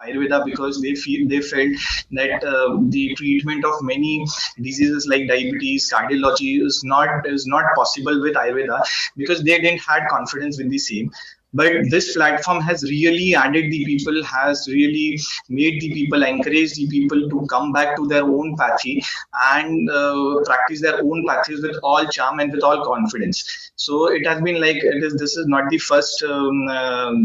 Ayurveda because they felt that the treatment of many diseases like diabetes, cardiology is not possible with Ayurveda because they didn't had confidence with the same. But this platform has really added the people, has really made the people, encourage the people to come back to their own pathy and practice their own pathies with all charm and with all confidence. So it has been like it is. This is not the first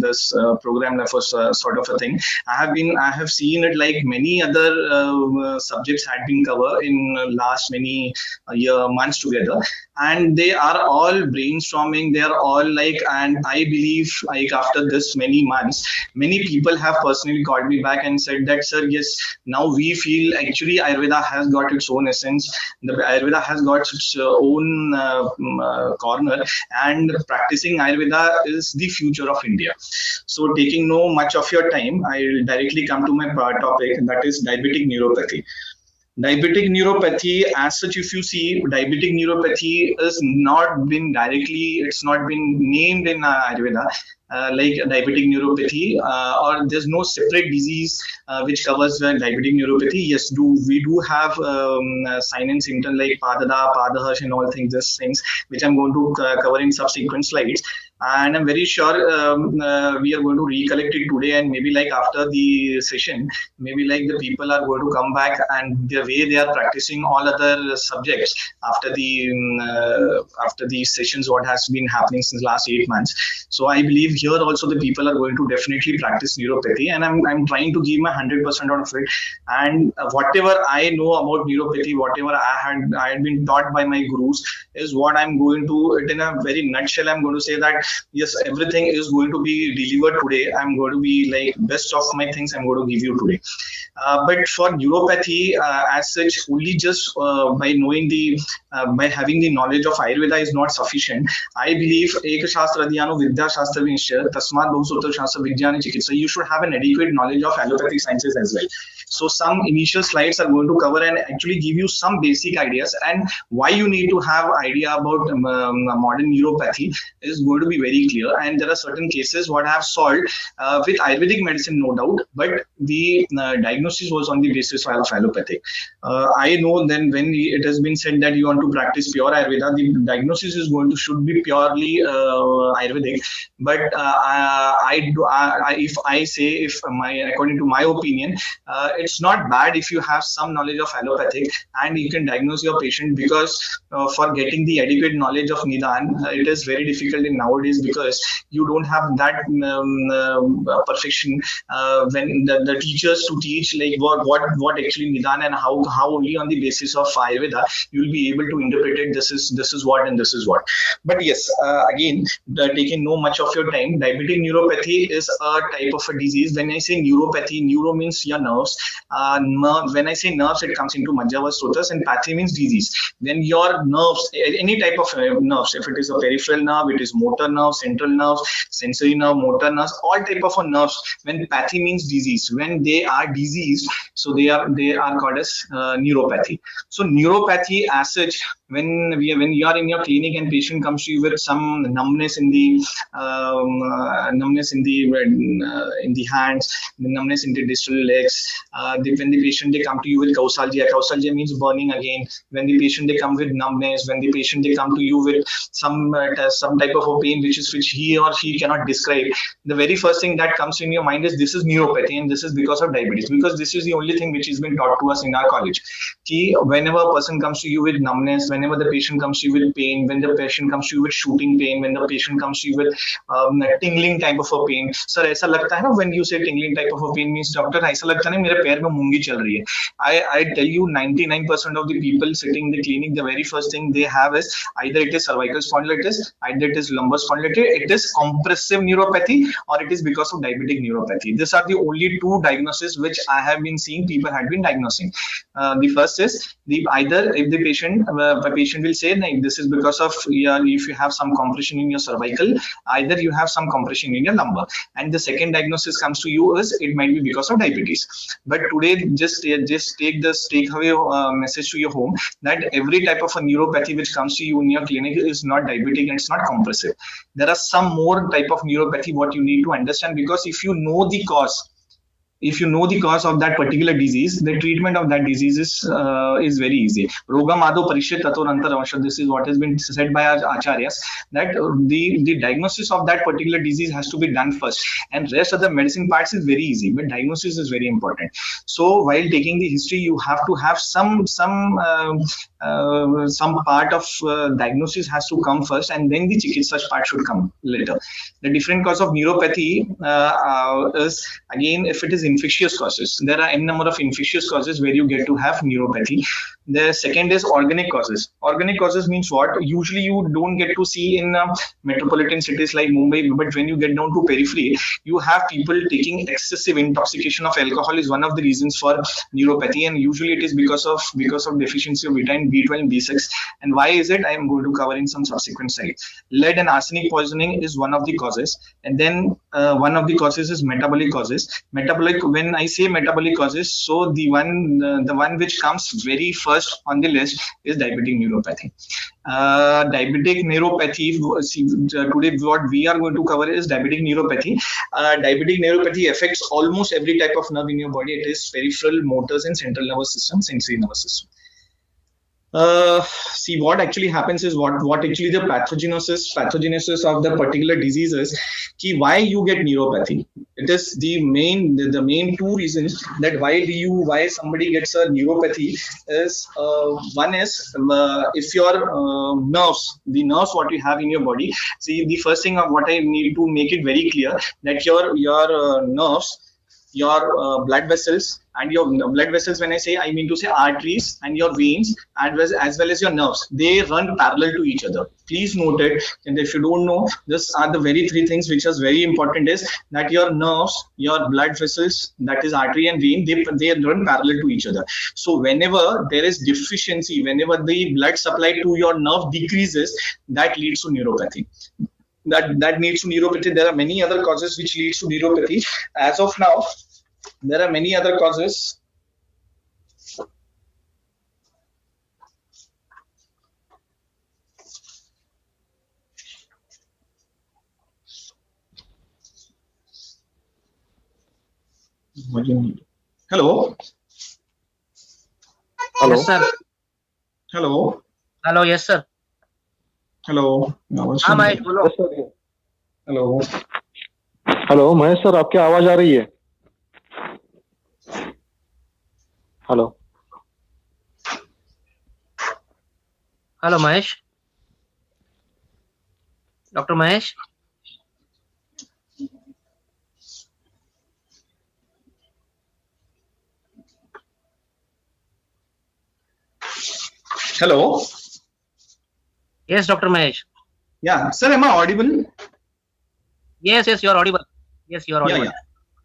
this program, the first sort of a thing. I have seen it like many other subjects had been covered in last many months together, and they are all brainstorming. They are all like, and I believe like after this many months, many people have personally called me back and said that, sir, yes, now we feel actually Ayurveda has got its own essence. The Ayurveda has got its own corner, and practicing Ayurveda is the future of India. So taking no much of your time, I will directly come to my topic, that is diabetic neuropathy. Diabetic neuropathy, as such, if you see, diabetic neuropathy is not been directly, it's not been named in Ayurveda like diabetic neuropathy, or there's no separate disease which covers diabetic neuropathy. Yes, we do have sign and symptom like Padada, Padaharsh, and all things, these things which I'm going to cover in subsequent slides. And I'm very sure we are going to recollect it today, and maybe like after the session, maybe like the people are going to come back and the way they are practicing all other subjects after the sessions what has been happening since last 8 months. So I believe here also the people are going to definitely practice neuropathy, and I'm trying to give my 100% out of it. And whatever I know about neuropathy, whatever I had been taught by my gurus, is what I'm going to, it in a very nutshell, I'm going to say that yes, everything is going to be delivered today. I'm going to be like best of my things I'm going to give you today. But for neuropathy as such, only just by knowing by having the knowledge of Ayurveda is not sufficient. I believe Ek Shastra Adhyano Vidya Shastra Vinshya Tasmat Bahusutra Shastra Vijnana Chikitsa. You should have an adequate knowledge of allopathic sciences as well. So some initial slides are going to cover and actually give you some basic ideas, and why you need to have idea about modern neuropathy is going to be very clear. And there are certain cases what I have solved with Ayurvedic medicine, no doubt, but the diagnosis was on the basis of allopathic. I know then when it has been said that you want to practice pure Ayurveda, the diagnosis is going to should be purely Ayurvedic. But according to my opinion, it's not bad if you have some knowledge of allopathic and you can diagnose your patient, because for getting the adequate knowledge of Nidan, it is very difficult in nowadays because you don't have that perfection when the teachers to teach like what actually Nidan and how only on the basis of Ayurveda you will be able to interpret it. This is what and this is what. But yes, again, taking no much of your time, diabetic neuropathy is a type of a disease. When I say neuropathy, neuro means your nerves. When I say nerves, it comes into Majjavastotas, and pathy means disease. When your nerves, any type of nerves, if it is a peripheral nerve, it is motor nerve, central nerves, sensory nerve, motor nerves, all type of nerves. When pathy means disease, when they are diseased, so they are called as neuropathy. So neuropathy as such, when you are in your clinic and patient comes to you with some numbness in the hands, the numbness in the distal legs, when the patient they come to you with kausalgia means burning again. When the patient they come with numbness, when the patient they come to you with some type of a pain which he or she cannot describe, the very first thing that comes in your mind is this is neuropathy and this is because of diabetes, because this is the only thing which has been taught to us in our college. Whenever a person comes to you with numbness, whenever the patient comes to you with pain, when the patient comes to you with shooting pain, when the patient comes to you with tingling type of a pain, sir ऐसा लगता है ना, when you say tingling type of a pain means doctor ऐसा लगता है मेरे पैर में मूंगी चल रही है. I tell you 99% of the people sitting in the clinic, the very first thing they have is either it is cervical spondylitis, either it is lumbar spondylitis, it is compressive neuropathy, or it is because of diabetic neuropathy. These are the only two diagnoses which I have been seeing people had been diagnosing. The first is either if the patient will say like, this is because of if you have some compression in your cervical, either you have some compression in your lumbar, and the second diagnosis comes to you is it might be because of diabetes. But today just take this takeaway message to your home that every type of a neuropathy which comes to you in your clinic is not diabetic and it's not compressive. There are some more type of neuropathy what you need to understand, because if you know the cause, if you know the cause of that particular disease, the treatment of that disease is very easy. Rogam Ado Parishit Tator Antar. This is what has been said by our acharyas, that the diagnosis of that particular disease has to be done first, and rest of the medicine parts is very easy, but diagnosis is very important. So while taking the history, you have to have some part of diagnosis has to come first, and then the chikitsa part should come later. The different cause of neuropathy is, again, if it is infectious causes, there are n number of infectious causes where you get to have neuropathy. The second is organic causes. Organic causes means what? Usually you don't get to see in metropolitan cities like Mumbai, but when you get down to periphery, you have people taking excessive intoxication of alcohol is one of the reasons for neuropathy, and usually it is because of deficiency of vitamin B12 and B6. And why is it? I am going to cover in some subsequent slides. Lead and arsenic poisoning is one of the causes, and then one of the causes is metabolic causes. Metabolic, when I say metabolic causes, so the one which comes very first on the list is diabetic neuropathy. Diabetic neuropathy, today what we are going to cover is diabetic neuropathy. Diabetic neuropathy affects almost every type of nerve in your body. It is peripheral, motors, and central nervous system, sensory nervous system. See, what actually happens is what actually the pathogenesis of the particular disease is. Why you get neuropathy? It is the main two reasons that why somebody gets a neuropathy is, one is if your nerves, the nerves what you have in your body. See, the first thing of what I need to make it very clear that your nerves, your blood vessels, and your blood vessels, when I say, I mean to say arteries and your veins, and as well as your nerves, they run parallel to each other. Please note it, and if you don't know, these are the very three things which is very important, is that your nerves, your blood vessels, that is artery and vein, they run parallel to each other. So whenever there is deficiency, whenever the blood supply to your nerve decreases, that leads to neuropathy. That leads to neuropathy. There are many other causes which leads to neuropathy. As of now, there are many other causes. Hello. Hello. Yes, sir. Hello. Hello. Yes, sir. Hello. Hello hello Mahesh sir, आपकी आवाज आ रही है? Hello hello Mahesh, doctor Mahesh. Hello. Yes, Dr. Mahesh. Yeah, sir, am I audible? Yes, you are audible. Yes, you are audible.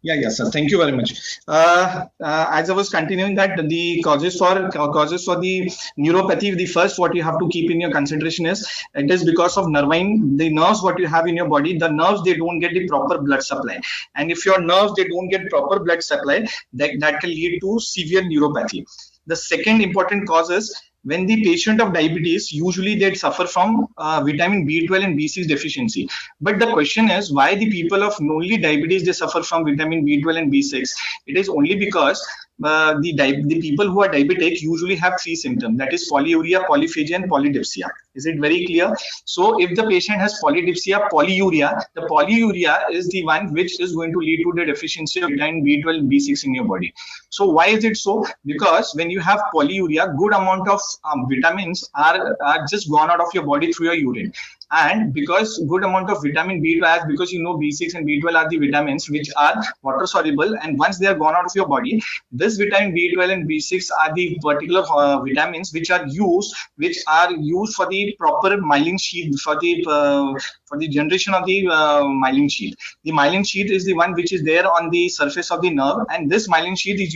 Yeah, sir. Thank you very much. As I was continuing that, the causes for the neuropathy, the first what you have to keep in your consideration is it is because of nervine. The nerves what you have in your body, the nerves, they don't get the proper blood supply, and if your nerves they don't get proper blood supply, that can lead to severe neuropathy. The second important cause is when the patient of diabetes, usually they suffer from vitamin B12 and B6 deficiency. But the question is why the people of only diabetes, they suffer from vitamin B12 and B6. It is only because the people who are diabetic usually have three symptoms, that is polyuria, polyphagia, and polydipsia. Is it very clear? So if the patient has polydipsia, polyuria, the polyuria is the one which is going to lead to the deficiency of vitamin B12 and B6 in your body. So why is it so? Because when you have polyuria, good amount of vitamins are just gone out of your body through your urine. And because good amount of vitamin B12, because you know B6 and B12 are the vitamins which are water soluble, and once they are gone out of your body, this vitamin B12 and B6 are the particular vitamins which are used for the proper myelin sheath, for the generation of the myelin sheath. The myelin sheath is the one which is there on the surface of the nerve, and this myelin sheath is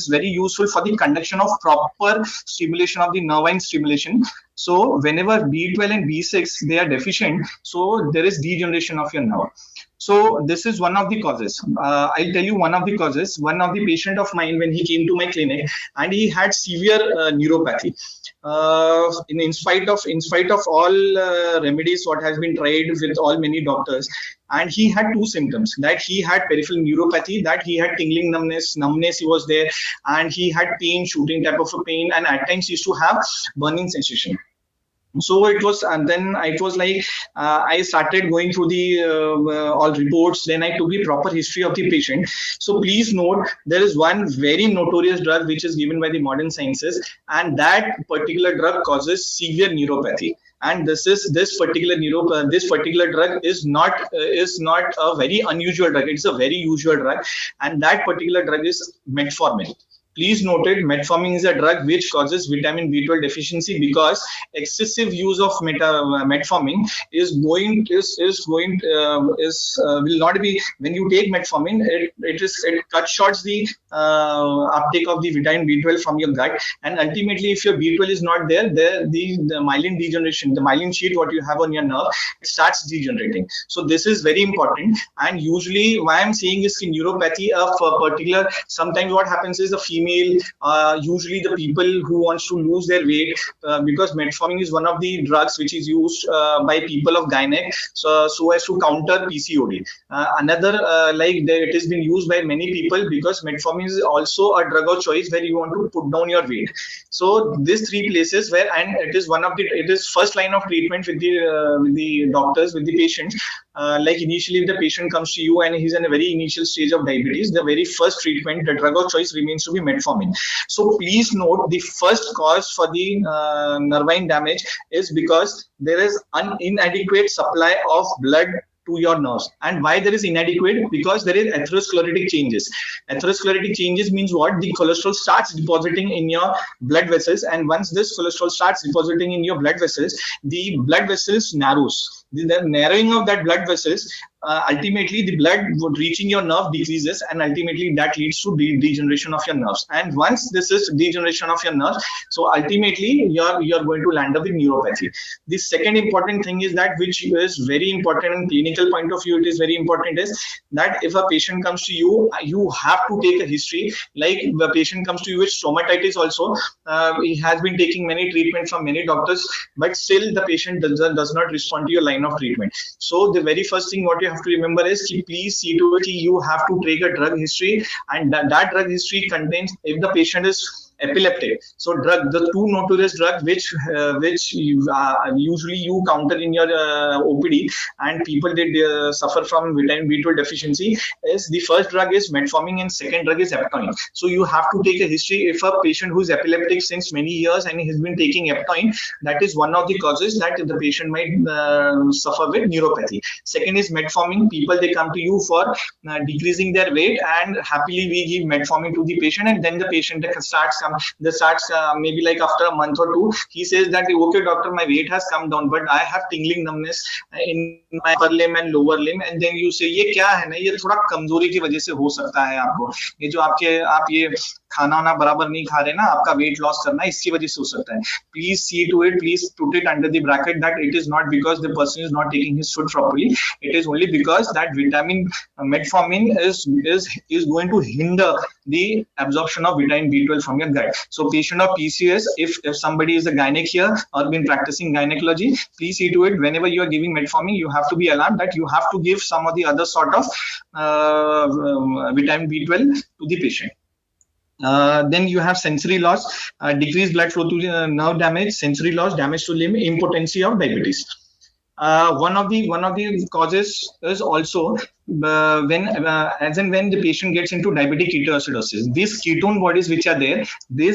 very useful for the conduction of proper stimulation of the nervine stimulation. So whenever B12 and B6 they are deficient, so there is degeneration of your nerve. So this is one of the causes. I'll tell you one of the causes. One of the patient of mine, when he came to my clinic, and he had severe neuropathy. in spite of all remedies what has been tried with all many doctors, and he had two symptoms, that he had peripheral neuropathy, that he had tingling numbness he was there, and he had pain, shooting type of a pain, and at times he used to have burning sensation. So it was, and then it was like I started going through the all reports. Then I took the proper history of the patient. So please note, there is one very notorious drug which is given by the modern sciences, and that particular drug causes severe neuropathy. And this particular drug is not a very unusual drug. It's a very usual drug, and that particular drug is metformin. Please note it, metformin is a drug which causes vitamin B12 deficiency, because excessive use of metformin will not be, when you take metformin, it cuts short the uptake of the vitamin B12 from your gut, and ultimately if your B12 is not there, the myelin degeneration, the myelin sheet what you have on your nerve, it starts degenerating. So this is very important, and usually why I'm saying is in neuropathy of a particular, sometimes what happens is the female, usually the people who wants to lose their weight, because metformin is one of the drugs which is used by people of gynec, so as to counter PCOD. It has been used by many people, because metformin is also a drug of choice where you want to put down your weight. So these three places where, and it is first line of treatment with the doctors, with the patients. Like initially, if the patient comes to you and he's in a very initial stage of diabetes, the very first treatment, the drug of choice remains to be metformin. So please note, the first cause for the nervine damage is because there is an inadequate supply of blood to your nerves. And why there is inadequate? Because there is atherosclerotic changes. Atherosclerotic changes means what? The cholesterol starts depositing in your blood vessels, and once this cholesterol starts depositing in your blood vessels, the blood vessels narrows. The narrowing of that blood vessels, ultimately the blood would reaching your nerve decreases, and ultimately that leads to degeneration of your nerves. And once this is degeneration of your nerves, so ultimately you're going to land up with neuropathy. The second important thing is that, which is very important in clinical point of view, it is very important, is that if a patient comes to you, you have to take a history. Like the patient comes to you with stomatitis also, he has been taking many treatments from many doctors, but still the patient does not respond to your line of treatment. So the very first thing what you have to remember is, please see to it you have to take a drug history, and that drug history contains, if the patient is epileptic, so the two notorious drugs which usually you counter in your OPD, and people did suffer from vitamin B12 deficiency, is the first drug is metformin and second drug is Eptoin. So you have to take a history. If a patient who is epileptic since many years and he has been taking Eptoin, that is one of the causes that the patient might suffer with neuropathy. Second is metformin. People, they come to you for decreasing their weight, and happily we give metformin to the patient, and then the patient starts maybe like after a month or two, he says that, okay doctor, my weight has come down, but I have tingling numbness in my upper limb and lower limb. And then you say, ये क्या है ना, ये थोड़ा कमजोरी की वजह से हो सकता है आपको, ये जो आप ये खाना वाना बराबर नहीं खा रहे ना, आपका वेट लॉस करना है, इसकी वजह से हो सकता है. Please see to it, please put it under the bracket that it is not because the person is not taking his food properly, it is only because that vitamin metformin is going to hinder the absorption of vitamin B12 from your gut. So patient of PCOS, if somebody is a gynec here or been practicing gynecology, please see to it, whenever you are giving metformin, you have to be alarmed that you have to give some of the other sort of vitamin B12 to the patient. Then you have sensory loss, decreased blood flow to nerve damage, sensory loss, damage to limb, impotency of diabetes. One of the causes is also when the patient gets into diabetic ketoacidosis. These ketone bodies which are there, they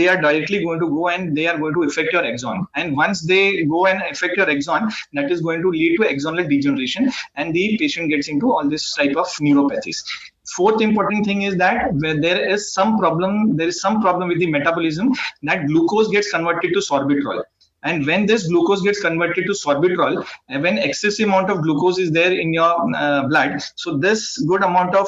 are directly going to go and they are going to affect your axon. And once they go and affect your axon, that is going to lead to axonal degeneration, and the patient gets into all this type of neuropathies. Fourth important thing is that there is some problem with the metabolism, that glucose gets converted to sorbitol. And when this glucose gets converted to sorbitol, and when excessive amount of glucose is there in your blood, so this good amount of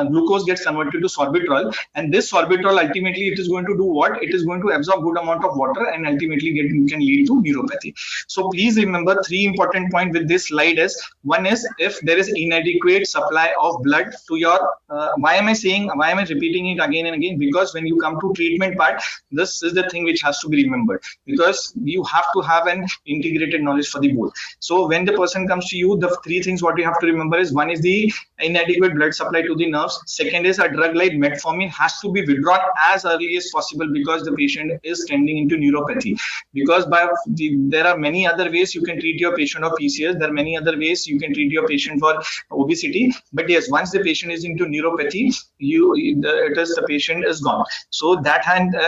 glucose gets converted to sorbitol, and this sorbitol ultimately it is going to do what? It is going to absorb good amount of water and ultimately can lead to neuropathy. So please remember three important points with this slide is, one is if there is inadequate supply of blood to your, why am I repeating it again and again? Because when you come to treatment part, this is the thing which has to be remembered, because you have to have an integrated knowledge for the both. So when the person comes to you, the three things what you have to remember is, one is the inadequate blood supply to the nerves. Second is a drug like metformin has to be withdrawn as early as possible because the patient is tending into neuropathy. Because there are many other ways you can treat your patient of PCS. There are many other ways you can treat your patient for obesity. But yes, once the patient is into neuropathy, the patient is gone. So that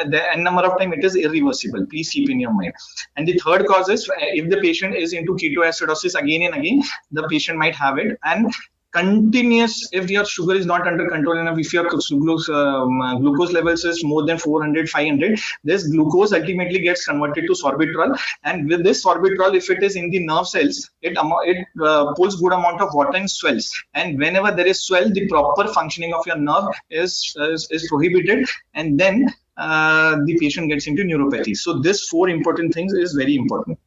the n number of time it is irreversible. Please keep in your mind. And the third cause is, if the patient is into ketoacidosis again and again, the patient might have it. And continuous, if your sugar is not under control enough, if your glucose levels is more than 400, 500, this glucose ultimately gets converted to sorbitol, and with this sorbitol, if it is in the nerve cells, it pulls good amount of water and swells, and whenever there is swell, the proper functioning of your nerve is prohibited, and then the patient gets into neuropathy. So this four important things is very important.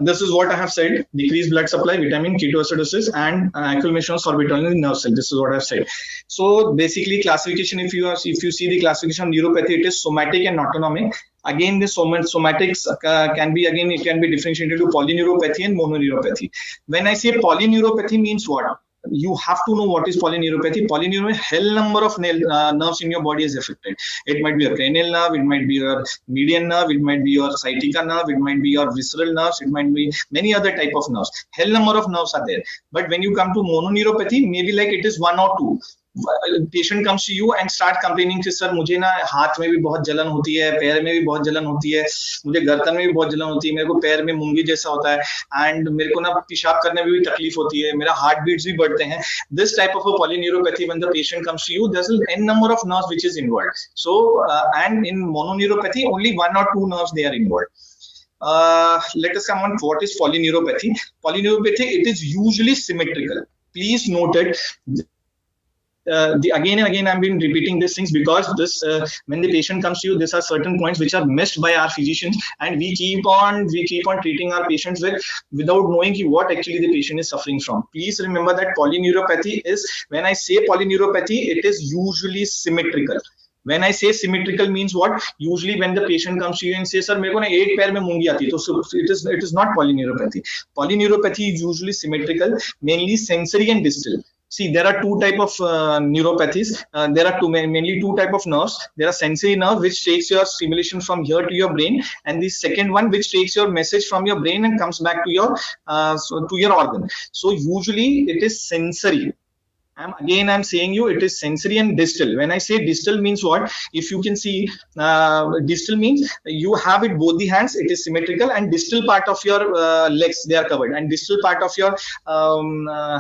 This is what I have said: decreased blood supply, vitamin, ketoacidosis, and accumulation of sorbitol in the nerve cell. This is what I have said. So basically, classification, if you see the classification of neuropathy, it is somatic and autonomic. Again, the somatics can be differentiated to polyneuropathy and mononeuropathy. When I say polyneuropathy means what? You have to know what is polyneuropathy. Polyneuropathy, hell number of nerves in your body is affected. It might be a cranial nerve, it might be your median nerve, it might be your sciatica nerve, it might be your visceral nerves, it might be many other type of nerves. Hell number of nerves are there. But when you come to mononeuropathy, maybe like it is one or two. Patient comes to you and start complaining कि sir मुझे ना हाथ में भी बहुत जलन होती है, पैर में भी बहुत जलन होती है, मुझे गर्दन में भी बहुत जलन होती है, मेरे को पैर में मूंगी जैसा होता है, एंड मेरे को ना पेशाब करने में भी तकलीफ होती है, मेरा हार्ट बीट्स भी बढ़ते हैं. This type of a polyneuropathy, when the patient comes to you, there's an n number of nerves which is involved. So and in mononeuropathy, only one or two nerves they are involved. Let us come on what is polyneuropathy. Polyneuropathy, it is usually symmetrical. Please note it. Again and again, I've been repeating these things because when the patient comes to you, these are certain points which are missed by our physicians, and we keep on treating our patients without knowing what actually the patient is suffering from. Please remember that polyneuropathy is, when I say polyneuropathy, it is usually symmetrical. When I say symmetrical means what? Usually when the patient comes to you and says, "Sir, मेरे को ना एक पैर में मूंगी आती है," so it is not polyneuropathy. Polyneuropathy is usually symmetrical, mainly sensory and distal. See, there are two type of neuropathies. There are mainly two type of nerves. There are sensory nerve which takes your stimulation from here to your brain, and the second one which takes your message from your brain and comes back to your organ. So usually it is sensory. I'm saying you, it is sensory and distal. When I say distal means what? If you can see, distal means you have it both the hands, it is symmetrical, and distal part of your legs, they are covered, and distal part of your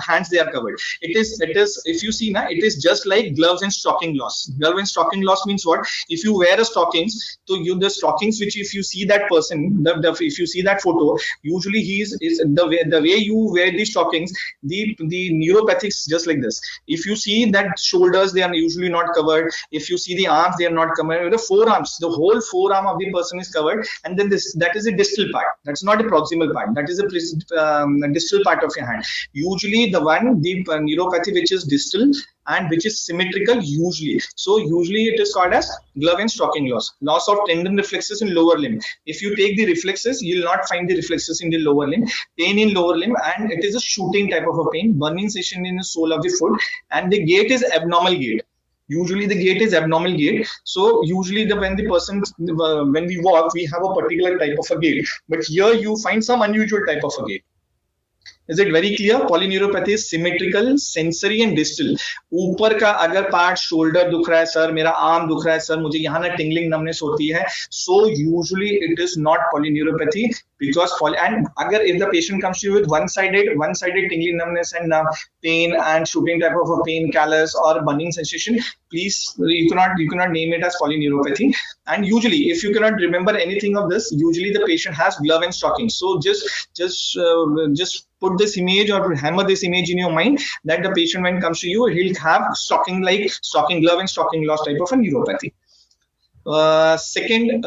hands, they are covered. It is, if you see now, it is just like gloves and stocking loss. Glove and stocking loss means what? If you wear a stockings, so the stockings which, if you see that person, if you see that photo, usually he is the way you wear the stockings, the neuropathics just like this. If you see that shoulders, they are usually not covered. If you see the arms, they are not covered. The forearms, the whole forearm of the person is covered, and then that is a distal part. That's not a proximal part. That is a distal part of your hand. Usually the neuropathy which is distal and which is symmetrical usually. So usually it is called as glove and stocking loss. Loss of tendon reflexes in lower limb. If you take the reflexes, you will not find the reflexes in the lower limb. Pain in lower limb, and it is a shooting type of a pain. Burning sensation in the sole of the foot, and the gait is abnormal gait. Usually the gait is abnormal gait. So usually when we walk, we have a particular type of a gait. But here you find some unusual type of a gait. Is it very clear? Polyneuropathy is symmetrical, sensory and distal. ऊपर का अगर part shoulder दुख रहा है sir, मेरा arm दुख रहा है सर, मुझे यहाँ ना टिंगलिंग नमनेस होती है, so usually it is not polyneuropathy. because and agar if the patient comes to you with one-sided tingling numbness and pain and shooting type of a pain, callus or burning sensation, please you cannot name it as polyneuropathy. And usually if you cannot remember anything of this, usually the patient has glove and stocking. So just put this image or hammer this image in your mind that the patient when comes to you, he'll have stocking glove and stocking loss type of a neuropathy. Second,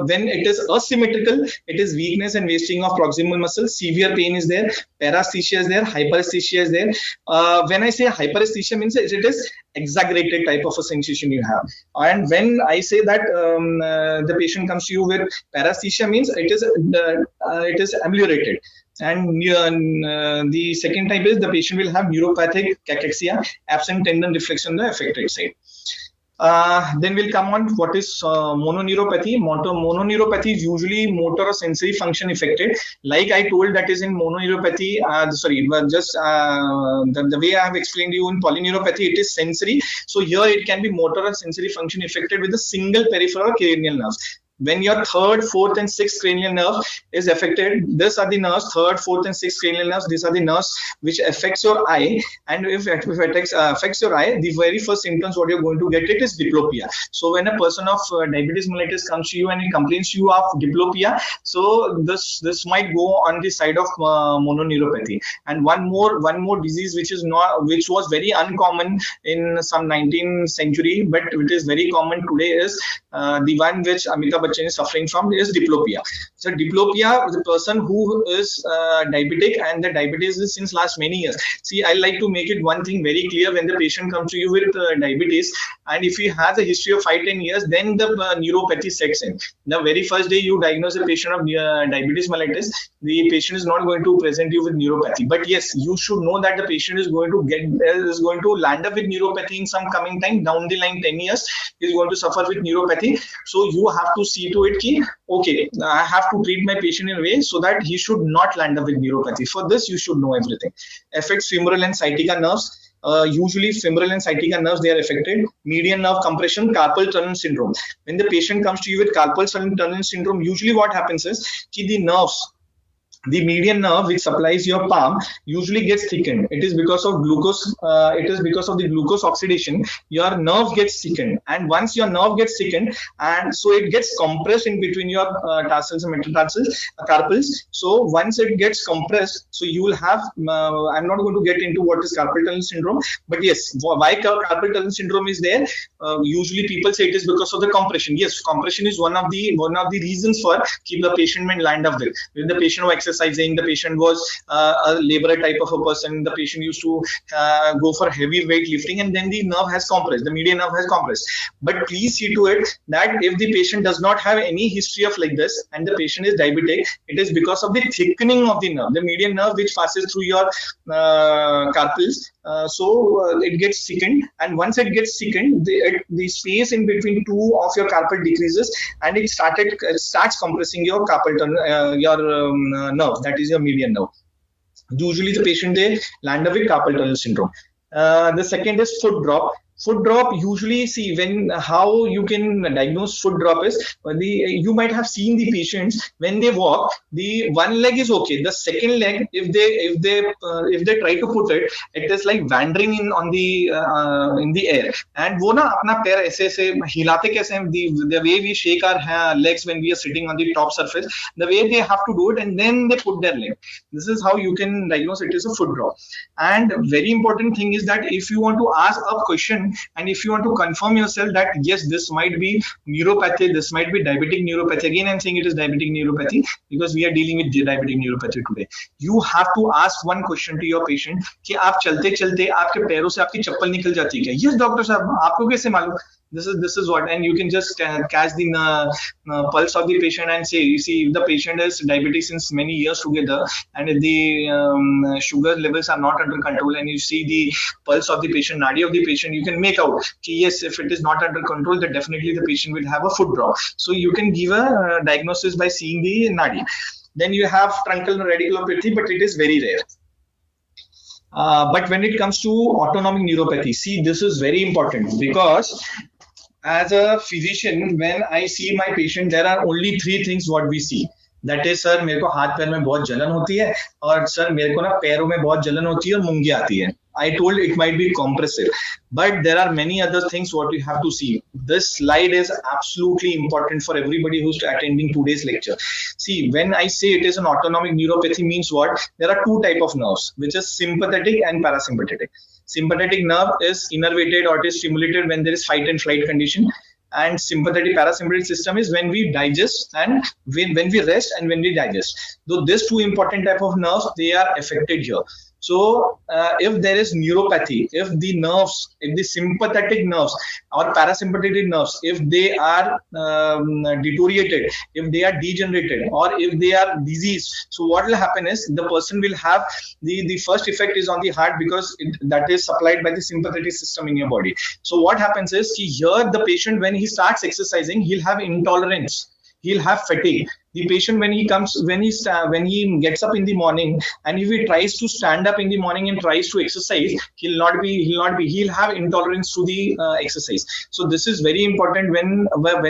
when it is asymmetrical, it is weakness and wasting of proximal muscles, severe pain is there, paresthesia is there, hyperesthesia is there. When I say hyperesthesia means it is exaggerated type of a sensation you have. And when I say that the patient comes to you with paresthesia means it is ameliorated. And the second type is the patient will have neuropathic cachexia, absent tendon reflection on the affected side. Then we'll come on what is mononeuropathy. Mononeuropathy is usually motor or sensory function affected. Like I told, that is in mononeuropathy. The way I have explained to you in polyneuropathy, it is sensory. So here it can be motor or sensory function affected with a single peripheral cranial nerve. When your third, fourth, and sixth cranial nerve is affected, these are the nerves, third, fourth, and sixth cranial nerves. These are the nerves which affects your eye. And if it affects your eye, the very first symptoms what you're going to get it is diplopia. So when a person of diabetes mellitus comes to you and he complains to you of diplopia, so this might go on the side of mononeuropathy. And one more disease which was very uncommon in some 19th century, but it is very common today is the one which Amitabh Bachchan is suffering from is diplopia. So diplopia, the person who is diabetic, and the diabetes is since last many years. See, I like to make it one thing very clear when the patient comes to you with diabetes, and if he has a history of 5-10 years, then the neuropathy sets in. The very first day you diagnose a patient of diabetes mellitus, the patient is not going to present you with neuropathy. But yes, you should know that the patient is going to land up with neuropathy in some coming time down the line. 10 years is going to suffer with neuropathy. So you have to see to it ki, okay, I have to treat my patient in a way so that he should not land up with neuropathy. For this, you should know everything. Affects femoral and sciatica nerves. Usually femoral and sciatica nerves, they are affected. Median nerve compression, carpal tunnel syndrome. When the patient comes to you with carpal tunnel syndrome, usually what happens is ki the nerves, the median nerve which supplies your palm usually gets thickened. It is because of glucose. It is because of the glucose oxidation. Your nerve gets thickened, and once your nerve gets thickened, and so it gets compressed in between your tarsals and metatarsals, carpals. So once it gets compressed, so you will have. I'm not going to get into what is carpal tunnel syndrome, but yes, why carpal tunnel syndrome is there? Usually people say it is because of the compression. Yes, compression is one of the reasons for keep the patient may land up with. When the patient was exercising, the patient was a laborer type of a person, the patient used to go for heavy weight lifting, and then the nerve has compressed, the median nerve has compressed. But please see to it that if the patient does not have any history of like this and the patient is diabetic, it is because of the thickening of the nerve, the median nerve which passes through your carpals. So it gets thickened, and once it gets thickened, the space in between two of your carpal decreases, and it starts compressing your carpal nerve, that is your median nerve. Usually the patient, they land up with carpal tunnel syndrome. The second is foot drop. Foot drop, usually see how you can diagnose foot drop is you might have seen the patients when they walk, the one leg is okay, the second leg if they try to put it, it is like wandering in the air, and वो ना अपना पैर ऐसे हिलाते कैसे हैं, the way we shake our legs when we are sitting on the top surface, the way they have to do it, and then they put their leg. This is how you can diagnose it as a foot drop. And very important thing is that if you want to ask a question, and if you want to confirm yourself that yes, this might be neuropathy, this might be diabetic neuropathy, again I'm saying it is diabetic neuropathy because we are dealing with diabetic neuropathy today, you have to ask one question to your patient कि आप चलते चलते आपके पैरों से आपकी चप्पल निकल जाती है क्या? Yes डॉक्टर साहब, आपको कैसे मालूम? This is what, and you can just catch the pulse of the patient and say, you see, if the patient is diabetic since many years together, and if the sugar levels are not under control, and you see the pulse of the patient, nadi of the patient, you can make out, yes, if it is not under control, then definitely the patient will have a foot drop. So you can give a diagnosis by seeing the nadi. Then you have truncal radiculopathy, but it is very rare. But when it comes to autonomic neuropathy, see, this is very important because as a physician, when I see my patient, there are only three things what we see. That is sir मेरे को हाथ पैर में बहुत जलन होती है और सर मेरे को ना पैरों में बहुत जलन होती है और मुंगी आती है. I told it might be compressive, but there are many other things what you have to see. This slide is absolutely important for everybody who's attending today's lecture. See, when I say it is an autonomic neuropathy means what? There are two type of nerves, which is sympathetic and parasympathetic. Sympathetic nerve is innervated or it is stimulated when there is fight and flight condition. And sympathetic parasympathetic system is when we digest and when we rest and when we digest. So these two important type of nerves, they are affected here. So if there is neuropathy, if the nerves, if the sympathetic nerves or parasympathetic nerves, if they are deteriorated, if they are degenerated, or if they are diseased, so what will happen is the person will have the first effect is on the heart because that is supplied by the sympathetic system in your body. So what happens is here the patient, when he starts exercising, he'll have intolerance, he'll have fatigue. The patient, when he gets up in the morning and if he tries to stand up in the morning and tries to exercise, he'll have intolerance to the exercise. So this is very important when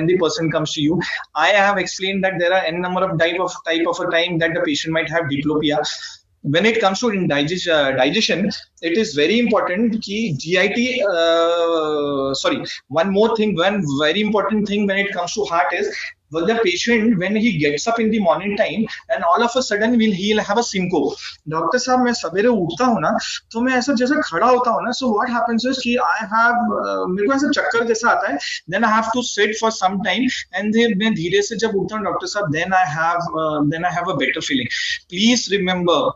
the person comes to you. I have explained that there are n number of type of a time that the patient might have diplopia. When it comes to digestion, it is very important ki GIT. One more thing, one very important thing when it comes to heart is, well, the patient, when he gets up in the morning time and all of a sudden he'll have a syncope. Doctor साहब मैं सवेरे उठता हूँ ना तो मैं ऐसा जैसे खड़ा होता हूँ ना, so what happens is कि I have मेरे को ऐसा चक्कर जैसा आता है, then I have to sit for some time and then मैं धीरे से जब उठता हूँ डॉक्टर साहब, then I have a better feeling. Please remember,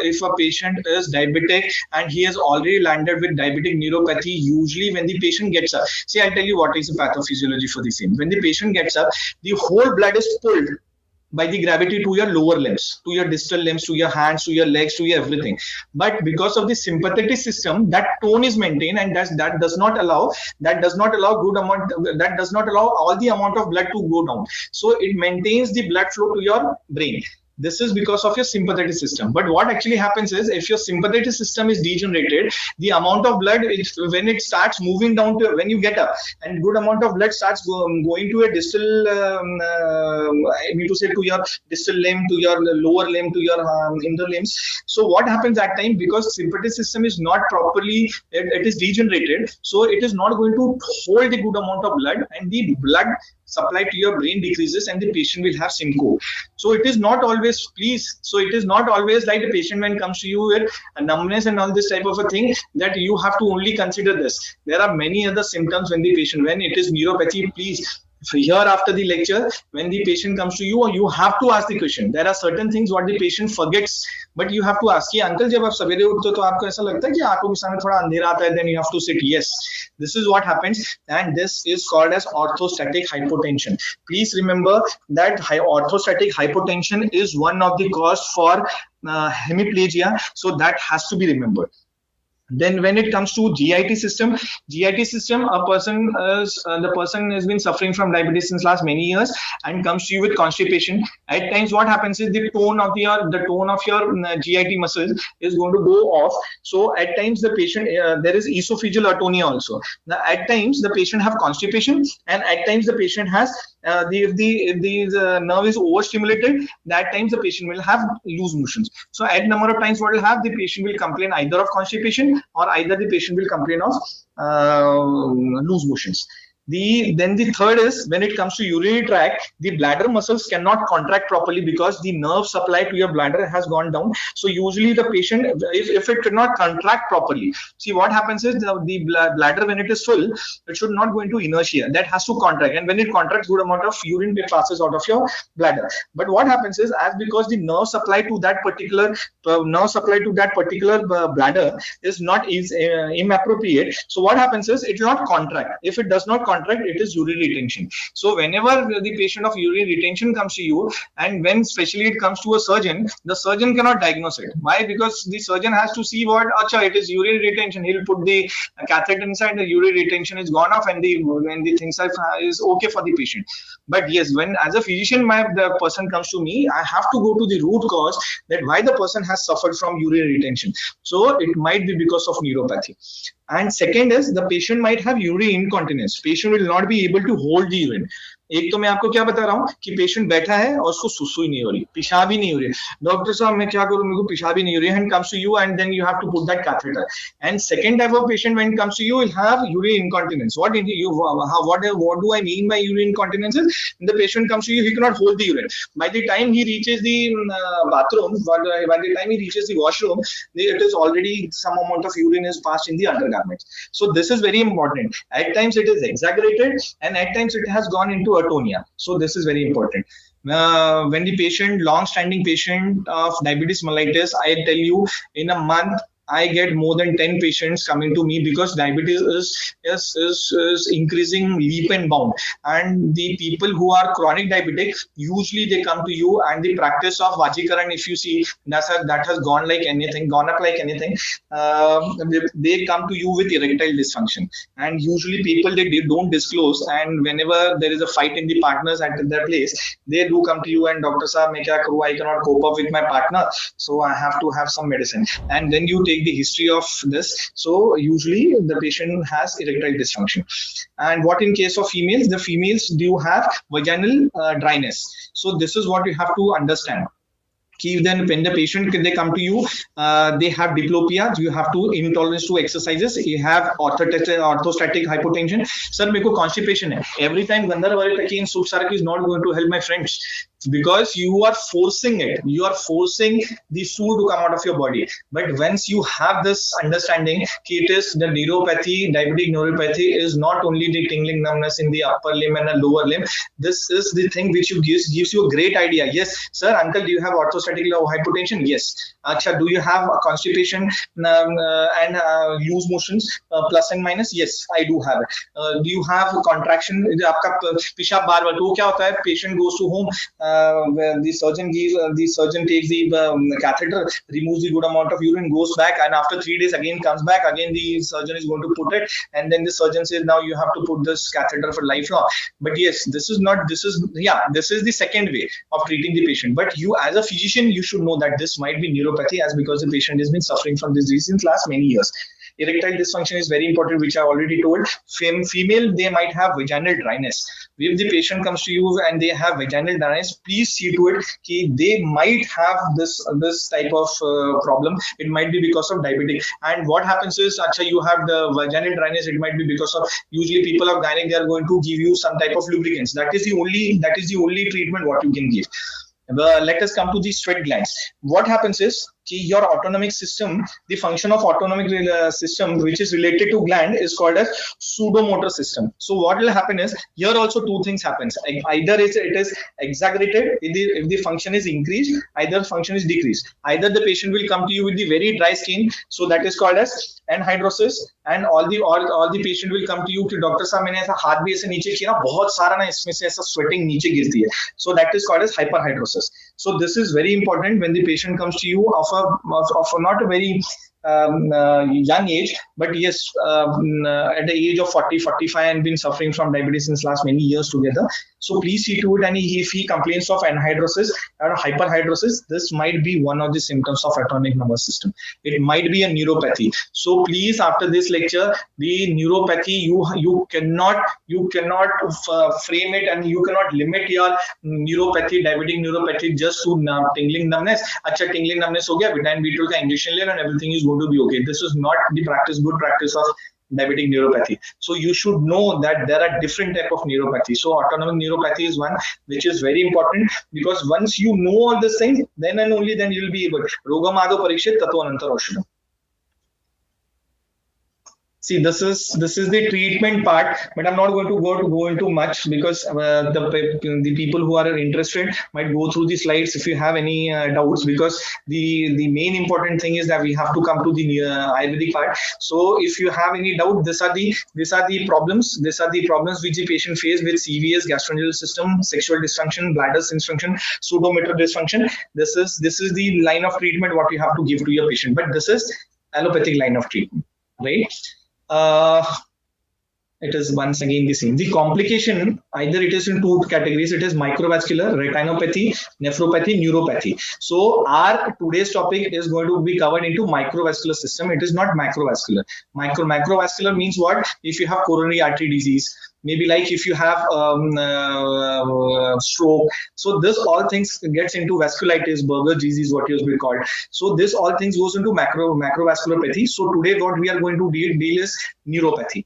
if a patient is diabetic and he has already landed with diabetic neuropathy, usually when the patient gets up, see, I'll tell you what is the pathophysiology for the same. When the patient gets up, the whole blood is pulled by the gravity to your lower limbs, to your distal limbs, to your hands, to your legs, to your everything. But because of the sympathetic system, that tone is maintained, and that does not allow all the amount of blood to go down. So it maintains the blood flow to your brain. This is because of your sympathetic system. But what actually happens is, if your sympathetic system is degenerated, the amount of blood, when it starts moving down to when you get up, and good amount of blood starts going to a distal, I mean to say, to your distal limb, to your lower limb, to your inner limbs. So what happens at time, because sympathetic system is not properly, it is degenerated, so it is not going to hold the good amount of blood, and the blood supply to your brain decreases and the patient will have syncope. So it is not always, like the patient when comes to you with a numbness and all this type of a thing, that you have to only consider this. There are many other symptoms when it is neuropathy. Please, here after the lecture, when the patient comes to you, you have to ask the question. There are certain things what the patient forgets, but you have to ask. Uncle, जब आप सवेरे उठते हो तो आपको ऐसा लगता है कि आंखों के सामने थोड़ा अंधेरा आता है, then you have to sit. Yes, this is what happens, and this is called as orthostatic hypotension. Please remember that orthostatic hypotension is one of the cause for hemiplegia, so that has to be remembered. Then when it comes to GIT system, the person has been suffering from diabetes since last many years and comes to you with constipation. At times what happens is the tone of your GIT muscles is going to go off. So at times the patient, there is esophageal atonia also. Now, at times the patient have constipation, and at times the patient has if the nerve is overstimulated, that times the patient will have loose motions. So at number of times what will have, the patient will complain either of constipation or either the patient will complain of loose motions. Then the third is, when it comes to urinary tract, the bladder muscles cannot contract properly because the nerve supply to your bladder has gone down. So usually the patient, if it cannot contract properly, see what happens is the bladder, when it is full, it should not go into inertia. That has to contract, and when it contracts, good amount of urine passes out of your bladder. But what happens is, because the nerve supply to that particular bladder is not inappropriate, so what happens is it will not contract. If it does not contract, it is urinary retention. So whenever the patient of urinary retention comes to you, and when especially it comes to a surgeon, the surgeon cannot diagnose it. Why? Because the surgeon has to see what, it is urinary retention. He'll put the catheter inside, the urinary retention is gone off, and the things is okay for the patient. But yes, when as a physician, the person comes to me, I have to go to the root cause, that why the person has suffered from urinary retention. So it might be because of neuropathy. And second is, the patient might have urinary incontinence. Patient will not be able to hold the urine. एक तो मैं आपको क्या बता रहा हूँ कि patient बैठा है और उसको सुसु ही नहीं हो रही, पेशाब ही नहीं हो रही, डॉक्टर साहब मैं क्या करूँ, मेरे को पेशाब ही नहीं हो रही, and comes to you and then you have to put that catheter. And second type of patient when comes to you will have urine incontinence. What do I mean by urine incontinence is the patient comes to you, he cannot hold the urine. By the time he reaches the bathroom, by the time he reaches the washroom, it is already some amount of urine is passed in the undergarments. So this is very important. At times it is exaggerated and at times it has gone into atonia. So this is very important. When the patient, long-standing patient of diabetes mellitus, I tell you, in a month I get more than 10 patients coming to me because diabetes is increasing leap and bound. And the people who are chronic diabetic, usually they come to you, and the practice of Vajikaran, if you see, that has gone like anything, gone up like anything. They come to you with erectile dysfunction. And usually people, they don't disclose. And whenever there is a fight in the partners at their place, they do come to you and, Doctor Saab, main kya karu? I cannot cope up with my partner, so I have to have some medicine. And then you take the history of this. So usually the patient has erectile dysfunction. And what in case of females? The females do have vaginal dryness. So this is what you have to understand. Then when the patient, they come to you, they have diplopia, you have to intolerance to exercises, you have orthostatic hypotension. Sir, मेरे को constipation है. Every time Gandhar Vartaki and Suksaraki is not going to help my friends, because you are forcing it. You are forcing the stool to come out of your body. But once you have this understanding, it is the neuropathy, diabetic neuropathy is not only the tingling numbness in the upper limb and the lower limb. This is the thing which gives you a great idea. Yes, sir, uncle, do you have orthostatic hypotension? Yes. Acha, do you have constipation and loose motions, plus and minus? Yes, I do have it. Do you have contraction? आपका पेशाब बार बार, तो क्या होता है? Patient goes to home. The surgeon takes the catheter, removes the good amount of urine, goes back, and after 3 days again comes back. Again the surgeon is going to put it, and then the surgeon says, now you have to put this catheter for lifelong. But yes, this is the second way of treating the patient. But you, as a physician, you should know that this might be neuropathy, as because the patient has been suffering from this disease since last many years. Erectile dysfunction is very important, which I already told. Female, they might have vaginal dryness. If the patient comes to you and they have vaginal dryness, please see to it that they might have this type of problem. It might be because of diabetic. And what happens is, you have the vaginal dryness, it might be because of, usually people of gynec, they are going to give you some type of lubricants. That is the only treatment what you can give. Let us come to the sweat glands. What happens is, your autonomic system, the function of autonomic system which is related to gland is called as pseudomotor system. So what will happen is, here also two things happens. Either it is exaggerated if the function is increased, either function is decreased. Either the patient will come to you with the very dry skin, so that is called as anhidrosis, and all the patient will come to you कि doctor साहब मैंने ऐसा हाथ भी ऐसे नीचे किया ना, बहुत सारा ना इसमें से ऐसा sweating नीचे गिरती है. So that is called as hyperhidrosis. So this is very important when the patient comes to you of not a very young age, but yes, at the age of 40, 45 and been suffering from diabetes since last many years together. So please see to it, and if he complains of anhidrosis or hyperhidrosis, this might be one of the symptoms of autonomic nervous system. It might be a neuropathy. So please, after this lecture, the neuropathy, you cannot frame it, and you cannot limit your neuropathy, diabetic neuropathy, just to tingling numbness. Acha, tingling numbness ho gaya, vitamin B12 ka injection le, and everything is going to be okay. This is not the good practice of diabetic neuropathy. So you should know that there are different type of neuropathy. So autonomic neuropathy is one which is very important, because once you know all these things, then and only then you will be able. Rogam ado parikshit tato anantar aushadam. See, this is the treatment part, but I'm not going to go into much, because the people who are interested might go through the slides if you have any doubts, because the main important thing is that we have to come to the Ayurvedic part. So if you have any doubt, these are the problems which the patient face with CVS, gastrointestinal system, sexual dysfunction, bladder dysfunction, pseudomotor dysfunction. This is the line of treatment what you have to give to your patient, but this is allopathic line of treatment, right? it is once again the same. The complication, either it is in two categories, it is microvascular, retinopathy, nephropathy, neuropathy. So our today's topic is going to be covered into microvascular system. It is not macrovascular. Macrovascular means what? If you have coronary artery disease, maybe like if you have stroke, so this all things gets into vasculitis, Berger's disease, what is called. So this all things goes into macrovasculopathy. So today what we are going to deal is neuropathy.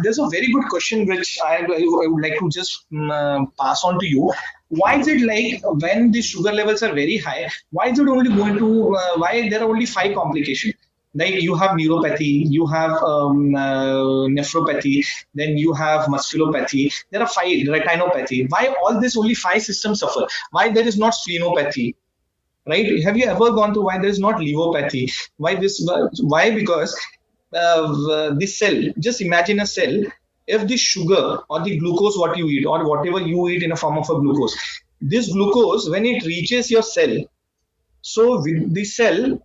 There's a very good question which I would like to just pass on to you. Why is it like when the sugar levels are very high, why is it only going to, why there are only 5 complications? Like you have neuropathy, you have nephropathy, then you have musculopathy. There are 5, retinopathy. Why all this only 5 systems suffer? Why there is not splenopathy? Right? Have you ever gone through why there is not levopathy? Why this? Why? Because the cell. Just imagine a cell. If the sugar or the glucose what you eat or whatever you eat in a form of a glucose, this glucose when it reaches your cell, so with the cell,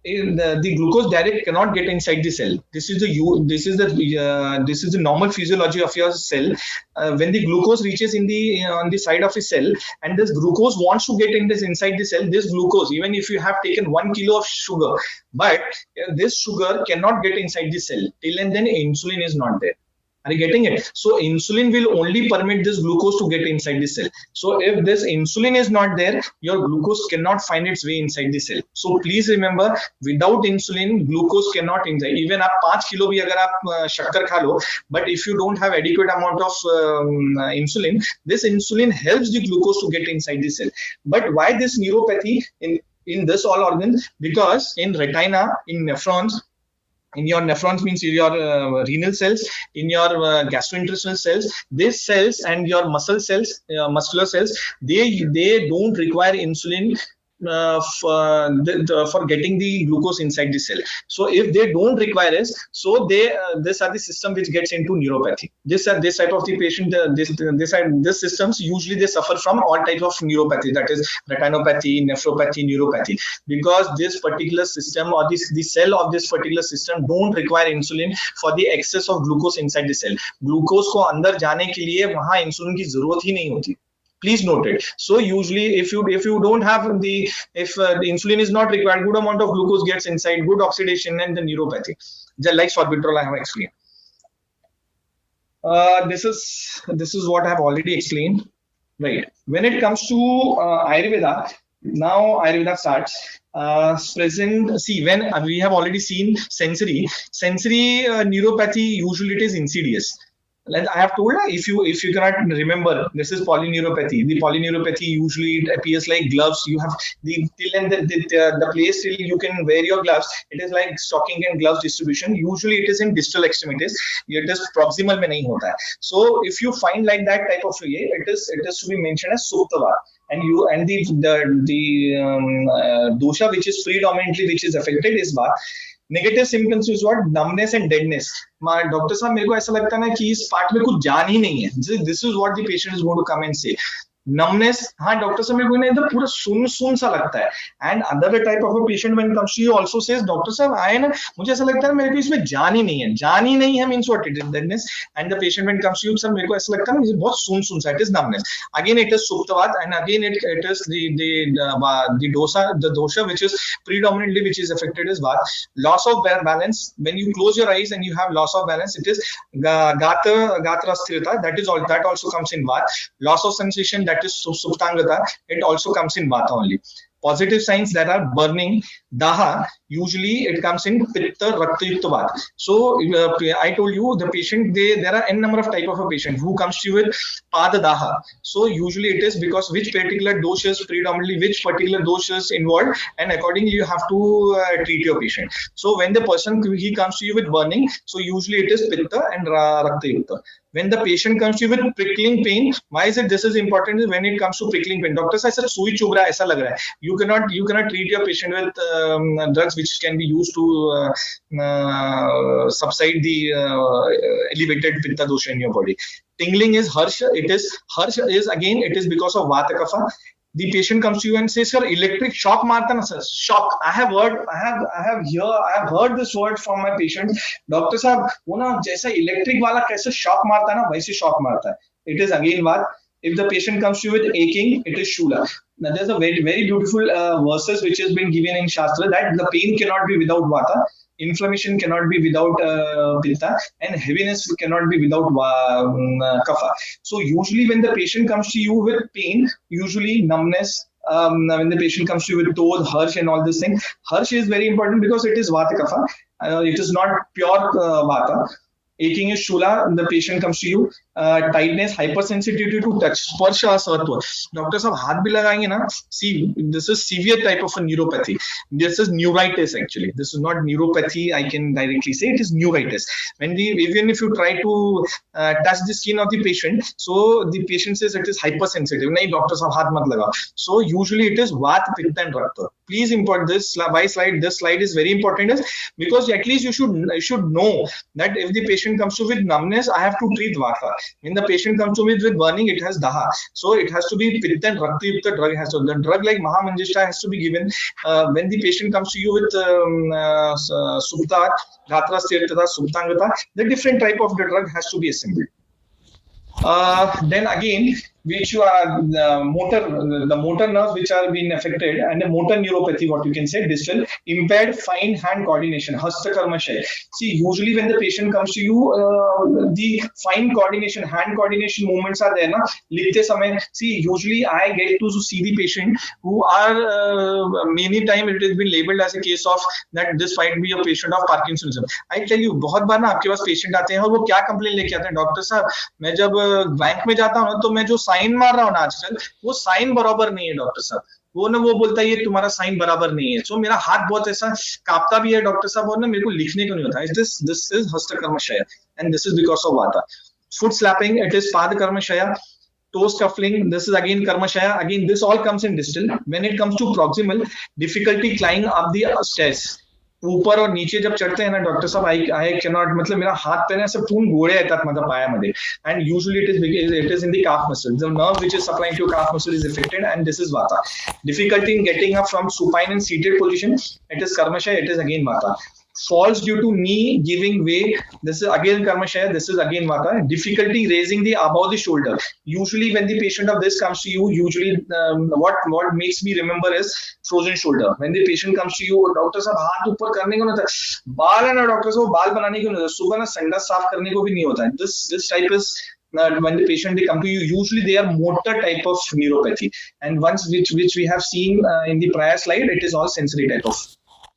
the glucose direct cannot get inside the cell. This is the normal physiology of your cell. When the glucose reaches in the on the side of a cell, and this glucose wants to get inside the cell, this glucose, even if you have taken 1 kilo of sugar, but this sugar cannot get inside the cell till and then insulin is not there. Are you getting it? So insulin will only permit this glucose to get inside the cell. So if this insulin is not there, your glucose cannot find its way inside the cell. So please remember, without insulin, glucose cannot inside. Even आप 5 kilo भी अगर आप शक्कर खा लो, but if you don't have adequate amount of insulin, this insulin helps the glucose to get inside the cell. But why this neuropathy in this all organs? Because in retina, in nephrons, in your nephrons means your renal cells, in your gastrointestinal cells, these cells and your muscle cells, muscular cells, they don't require insulin for getting the glucose inside the cell. So if they don't require it, so these are the system which gets into neuropathy. This type of the patient, this systems usually they suffer from all types of neuropathy, that is retinopathy, nephropathy, neuropathy, because this particular system or the cell of this particular system don't require insulin for the excess of glucose inside the cell. Glucose को अंदर जाने के लिए वहाँ insulin की जरूरत ही नहीं होती. Please note it. So usually if you don't have the insulin is not required, good amount of glucose gets inside, good oxidation, and the neuropathy, just like sorbitol I have explained. This is what I have already explained. Right. When it comes to Ayurveda, now Ayurveda starts. Present, see, when we have already seen sensory neuropathy, usually it is insidious. Like I have told, if you cannot remember, this is polyneuropathy. The polyneuropathy usually it appears like gloves. You have the place till you can wear your gloves. It is like stocking and gloves distribution. Usually it is in distal extremities. It is proximal में नहीं होता है. So if you find like that type of it is to be mentioned as Suktava. And the dosha which is predominantly which is affected is what? Negative symptoms is what? Numbness and deadness. Doctor साहब मेरे को ऐसा लगता है ना कि इस part में कुछ जान ही नहीं है. This is what the patient is going to come and say. Numbness, हाँ डॉक्टर साहब मेरे को ना इधर पूरा सुन सा लगता है. And other type of a patient when comes to you also says, doctor साहब आए ना मुझे ऐसा लगता है मेरे को इसमें जान ही नहीं है means what? It is deadness. And the patient when comes to you, sir मेरे को ऐसा लगता है मुझे बहुत सुन सा, it is numbness. Again it is Suktavad, and again it is the dosha which is predominantly which is affected is what? Loss of balance. When you close your eyes and you have loss of balance, it is Gatra Sthirata. That also comes in what? Loss of sensation, that is Suptangata. It also comes in Vata only. Positive signs that are burning, Daha, usually it comes in Pitta Rakta Yukta Vata. So I told you the patient, there are n number of type of a patient who comes to you with Pada Daha. So usually it is because which particular doshas, predominantly which particular doshas involved, and accordingly you have to treat your patient. So when the person he comes to you with burning, so usually it is Pitta and Rakta Yukta. When the patient comes to you with prickling pain, why is it this is important? When it comes to prickling pain, doctor says सुई चुभ रहा है ऐसा लग रहा है. You cannot treat your patient with drugs which can be used to subside the elevated pitta dosha in your body. Tingling is harsha. Harsha is again it is because of vata kapha. the patient comes to you and says, sir, electric shock marta na sir, shock. I have heard this word from my patient. Doctor साहब वो ना जैसा electric वाला कैसे shock मारता है ना वैसे शॉक मारता है. It is again what if the patient comes to you with aching, it is shula. Now there's a very very beautiful verses which has been given in Shastra that the pain cannot be without vata, inflammation cannot be without pitta, and heaviness cannot be without kapha. So usually when the patient comes to you with pain, usually numbness. When the patient comes to you with toes, harsh and all this thing, harsh is very important because it is vata kapha. It is not pure vata. Aching is shula, the patient comes to you. Tightness, hypersensitivity to touch, sparsha asatva. Doctor साहब हाथ भी लगाएंगे ना. See, this is severe type of a neuropathy. This is neuritis actually. This is not neuropathy. I can directly say it is neuritis. Even if you try to touch the skin of the patient, so the patient says it is hypersensitive. नहीं doctor साहब हाथ मत लगाओ. So usually it is vata, pitta and rakta. Please import this slide. This slide is very important because at least you should know that if the patient comes to with numbness, I have to treat vata. When the patient comes to me with burning, it has daha. So it has to be pitta and rakta yukta drug has to. The drug like Mahamangishta has to be given when the patient comes to you with Supta, Dhatra, Sthirtata, Suptangata. The different type of the drug has to be assembled. Then again, which you are the motor nerves which are being affected, and the motor neuropathy, what you can say, distal impaired fine hand coordination, hasta karma shay. See, usually when the patient comes to you, the fine coordination, hand coordination movements are there na likhte samay. See, usually I get to see the patient who are many time it has been labeled as a case of that this might be a patient of Parkinsonism. I tell you, बहुत बार ना आपके पास patient आते हैं और वो क्या complaint लेके आते हैं, डॉक्टर साहब मैं जब बैंक में जाता हूँ ना तो मैं जो साइन मार रहा हूँ ना आजकल वो साइन बराबर नहीं है डॉक्टर साहब. वो बोलता है ये तुम्हारा साइन बराबर नहीं है. सो मेरा हाथ बहुत ऐसा कांपता भी है डॉक्टर साहब और ना मेरे को लिखने को नहीं होता. दिस इज हस्तकर्मशय and this is because of vata. Foot slapping, it is पादकर्मशय. Toe scuffling, this is again karmashaya. Again, this all comes in distal. When it comes to proximal, difficulty climbing up the stairs. ऊपर और नीचे जब चढ़ते हैं ना doctor साहब, I can not, मतलब मेरा हाथ पे ना पूर्ण गोळे येतात माझ्या पायामध्ये. And usually it is in the calf muscle. The nerve which is supplying to calf muscle is affected, and this is vata. Difficulty in getting up from supine and seated position, it is karmashaya, it is again vata. Falls due to knee giving way, this is again karmashaya, this is again vata. Difficulty raising the above the shoulder. Usually when the patient of this comes to you, usually what makes me remember is frozen shoulder. When the patient comes to you, doctor साहब हाथ ऊपर करने को नहीं होता, बाल है ना डॉक्टर साहब, बाल बनाने को नहीं होता, सुबह ना संडास साफ करने को भी नहीं होता है. This type is when the patient they come to you, usually they are motor type of neuropathy, and once which we have seen in the prior slide, it is all sensory type of